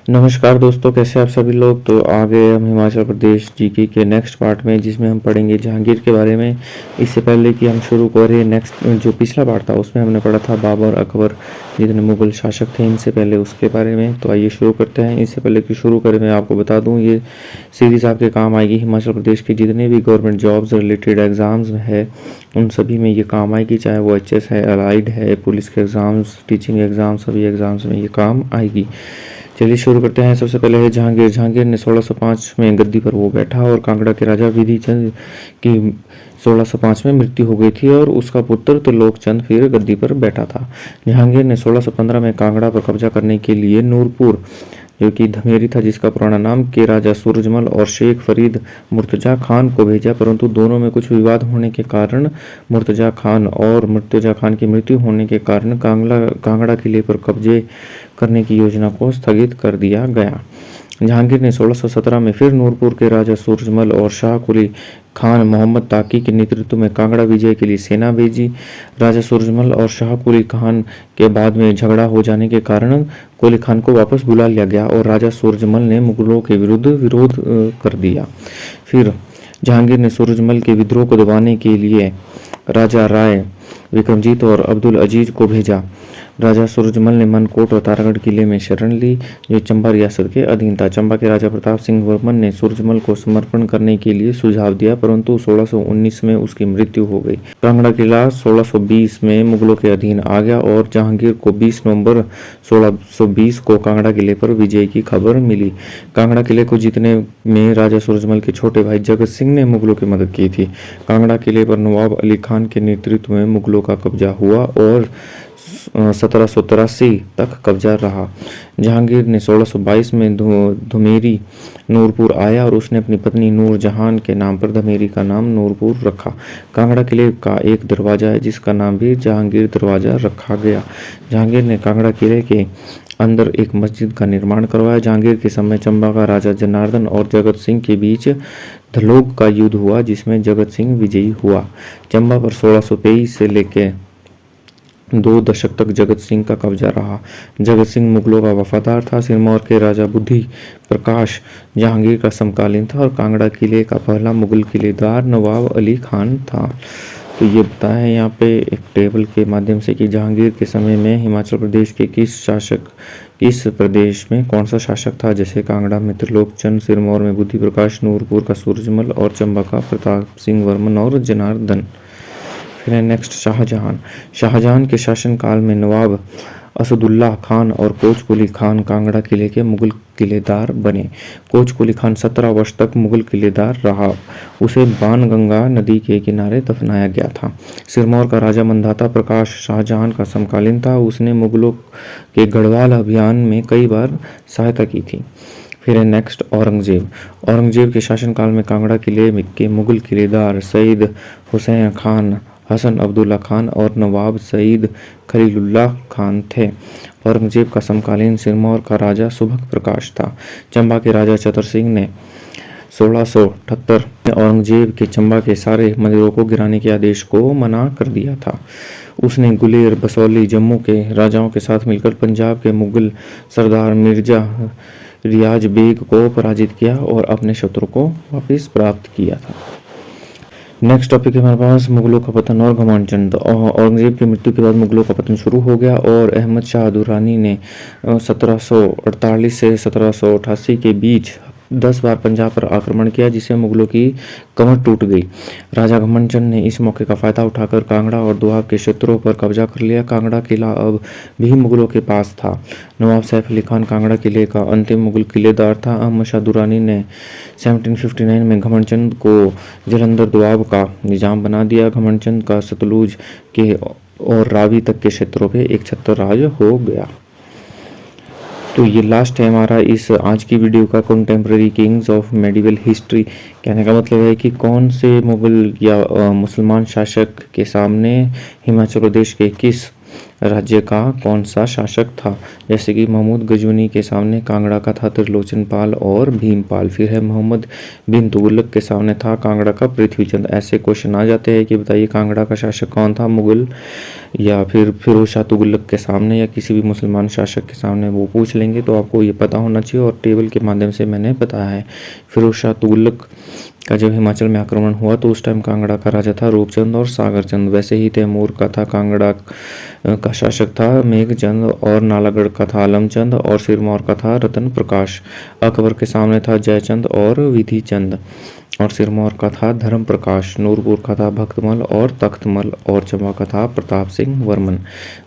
नमस्कार दोस्तों, कैसे आप सभी लोग। तो आगे हम हिमाचल प्रदेश जीके के नेक्स्ट पार्ट में, जिसमें हम पढ़ेंगे जहांगीर के बारे में। इससे पहले कि हम शुरू करें नेक्स्ट, जो पिछला पार्ट था उसमें हमने पढ़ा था बाबर, अकबर, जितने मुगल शासक थे इनसे पहले, उसके बारे में। तो आइए शुरू करते हैं। इससे पहले कि शुरू करें मैं आपको बता दूँ, ये सीरीज़ आपके काम आएगी। हिमाचल प्रदेश के जितने भी गवर्नमेंट जॉब्स रिलेटेड एग्ज़ाम्स है उन सभी में ये काम आएगी, चाहे वो एचएस है, अलाइड है, पुलिस के एग्ज़ाम्स, टीचिंग एग्ज़ाम, सभी एग्ज़ाम्स में ये काम आएगी। चलिए शुरू करते हैं। सबसे पहले है जहांगीर। जहांगीर ने 1605 में गद्दी पर वो बैठा और कांगड़ा के राजा विधि चंद की 1605 में मृत्यु हो गई थी और उसका पुत्र त्रिलोक चंद फिर गद्दी पर बैठा था। जहांगीर ने 1615 में कांगड़ा पर कब्जा करने के लिए नूरपुर, जो कि धमेरी था, जिसका पुराना नाम, के राजा सूरजमल और शेख फरीद मुर्तजा खान को भेजा, परंतु दोनों में कुछ विवाद होने के कारण मुर्तजा खान की मृत्यु होने के कारण कांगड़ा किले पर कब्जे करने की योजना को स्थगित कर दिया गया। जहांगीर ने 1617 में फिर नूरपुर के राजा सूरजमल और शाह कुली खान मोहम्मद ताकी के नेतृत्व में कांगड़ा विजय के लिए सेना भेजी। राजा सूरजमल और शाह कुली खान के बाद में झगड़ा हो जाने के कारण कुली खान को वापस बुला लिया गया और राजा सूरजमल ने मुगलों के विरुद्ध विरोध कर दिया। फिर जहांगीर ने सूरजमल के विद्रोह को दबाने के लिए राजा राय, विक्रमजीत और अब्दुल अजीज को भेजा। राजा सूरजमल ने मनकोट और तारागढ़ किले में शरण ली, जो चंबा रियासत के अधीन था। चंबा के राजा प्रताप सिंह वर्मन ने सूरजमल को समर्पण करने के लिए सुझाव दिया, परंतु 1619 में उसकी मृत्यु हो गई। कांगड़ा किला 1620 में मुगलों के अधीन आ गया और जहांगीर को 20 नवंबर 1620 को कांगड़ा किले पर विजय की खबर मिली। कांगड़ा किले को जीतने में राजा सूरजमल के छोटे भाई जगत सिंह ने मुगलों की मदद की थी। कांगड़ा किले पर नवाब अली खान के नेतृत्व में मुगलों का कब्जा हुआ और 1783 तक कब्जा रहा। जहांगीर ने 1622 में धमेरी नूरपुर आया और उसने अपनी पत्नी नूर जहान के नाम पर धमेरी का नाम नूरपुर रखा। कांगड़ा किले का एक दरवाजा है जिसका नाम भी जहांगीर दरवाजा रखा गया। जहांगीर ने कांगड़ा किले के अंदर एक मस्जिद का निर्माण करवाया। जहांगीर के समय चंबा का राजा जनार्दन और जगत सिंह के बीच धलोक का युद्ध हुआ, जिसमें जगत सिंह विजयी हुआ। चंबा पर 1623 से लेकर 2 दशक तक जगत सिंह का कब्जा रहा। जगत सिंह मुगलों का वफादार था। सिरमौर के राजा बुद्धि प्रकाश जहांगीर का समकालीन था और कांगड़ा किले का पहला मुगल किलेदार नवाब अली खान था। तो ये बताया है यहाँ पे एक टेबल के माध्यम से कि जहांगीर के समय में हिमाचल प्रदेश के किस प्रदेश में कौन सा शासक था। जैसे कांगड़ा में त्रिलोक चंद, सिरमौर में बुद्धि प्रकाश, नूरपुर का सूरजमल और चंबा का प्रताप सिंह वर्मन और जनार्दन। फिर है नेक्स्ट शाहजहां। शाहजहां के शासनकाल में नवाब असदुल्ला खान और कोच कुली खान कांगड़ा किले के मुगल किलेदार बने। कोच कुली खान 17 वर्ष तक मुगल किलेदार रहा। उसे बाणगंगा नदी के किनारे दफनाया गया था। सिरमौर का राजा मंधाता प्रकाश शाहजहां का समकालीन था। उसने मुगलों के गढ़वाल अभियान में कई बार सहायता की थी। फिर है नेक्स्ट औरंगजेब। औरंगजेब के शासनकाल में कांगड़ा किले के मुगल किलेदार सईद हुसैन खान, हसन अब्दुल्ला खान और नवाब सईद खलीलुल्लाह खान थे। औरंगजेब का समकालीन सिरमौर का राजा सुभग प्रकाश था। चंबा के राजा चतर सिंह ने 1678 में औरंगजेब के चंबा के सारे मंदिरों को गिराने के आदेश को मना कर दिया था। उसने गुलेर, बसौली, जम्मू के राजाओं के साथ मिलकर पंजाब के मुगल सरदार मिर्जा रियाज बेग को पराजित किया और अपने शत्रु को वापस प्राप्त किया था। नेक्स्ट टॉपिक है हमारे पास मुगलों का पतन और घमंड। औरंगजेब की मृत्यु के बाद मुगलों का पतन शुरू हो गया और अहमद शाह दुर्रानी ने 1748 से 1788 के बीच 10 बार पंजाब पर आक्रमण किया, जिससे मुगलों की कमर टूट गई। राजा घमंड चंद ने इस मौके का फायदा उठाकर कांगड़ा और दोआब के क्षेत्रों पर कब्जा कर लिया। कांगड़ा किला अब भी मुगलों के पास था। नवाब सैफ अली खान कांगड़ा किले का अंतिम मुगल किलेदार था। अहमद शाह दुर्रानी ने 1759 में घमंड चंद को जलंधर दोआब का निजाम बना दिया। घमंड चंद का सतलुज के और रावी तक के क्षेत्रों पर एक छत्र राज हो गया। तो ये लास्ट है हमारा इस आज की वीडियो का contemporary Kings of medieval history. कहने का मतलब है कि कौन से मुगल या मुसलमान शासक के सामने हिमाचल प्रदेश के किस राज्य का कौन सा शासक था। जैसे कि महमूद गजनी के सामने कांगड़ा का था त्रिलोचन पाल और भीमपाल। फिर है मोहम्मद बिन तुगलक के सामने था कांगड़ा का पृथ्वीचंद। ऐसे क्वेश्चन आ जाते हैं कि बताइए कांगड़ा का शासक कौन था मुगल या फिर फिरोज शाह तुगलक के सामने या किसी भी मुसलमान शासक के सामने वो पूछ लेंगे, तो आपको ये पता होना चाहिए और टेबल के माध्यम से मैंने बताया है। फिरोज शाह तुगलक का जब हिमाचल में आक्रमण हुआ तो उस टाइम कांगड़ा का राजा था रूपचंद और सागरचंद। वैसे ही तैमूर का था कांगड़ा का शासक था मेघचंद और नालागढ़ का था आलमचंद और सिरमौर का था रतन प्रकाश। अकबर के सामने था जयचंद और विधिचंद और सिरमौर का था धर्म प्रकाश। नूरपुर का था भक्तमल और तख्तमल और चंबा का था प्रताप सिंह वर्मन।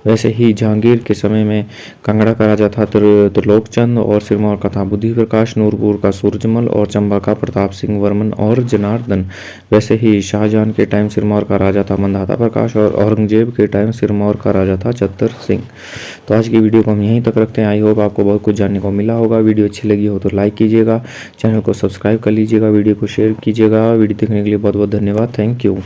वैसे ही जहांगीर के समय में कांगड़ा का राजा था त्रिलोकचंद और सिरमौर का था बुद्धि प्रकाश, नूरपुर का सूरजमल और चंबा का प्रताप सिंह वर्मन और जनार्दन। वैसे ही शाहजहां के टाइम सिरमौर का राजा था मंदाता प्रकाश और औरंगजेब के टाइम सिरमौर का राजा था चतर सिंह। तो आज की वीडियो को हम यहीं तक रखते हैं। आई होप आपको बहुत कुछ जानने को मिला होगा। वीडियो अच्छी लगी हो तो लाइक कीजिएगा, चैनल को सब्सक्राइब कर लीजिएगा, वीडियो को शेयर कीजिएगा। वीडियो देखने के लिए बहुत बहुत धन्यवाद। Thank you.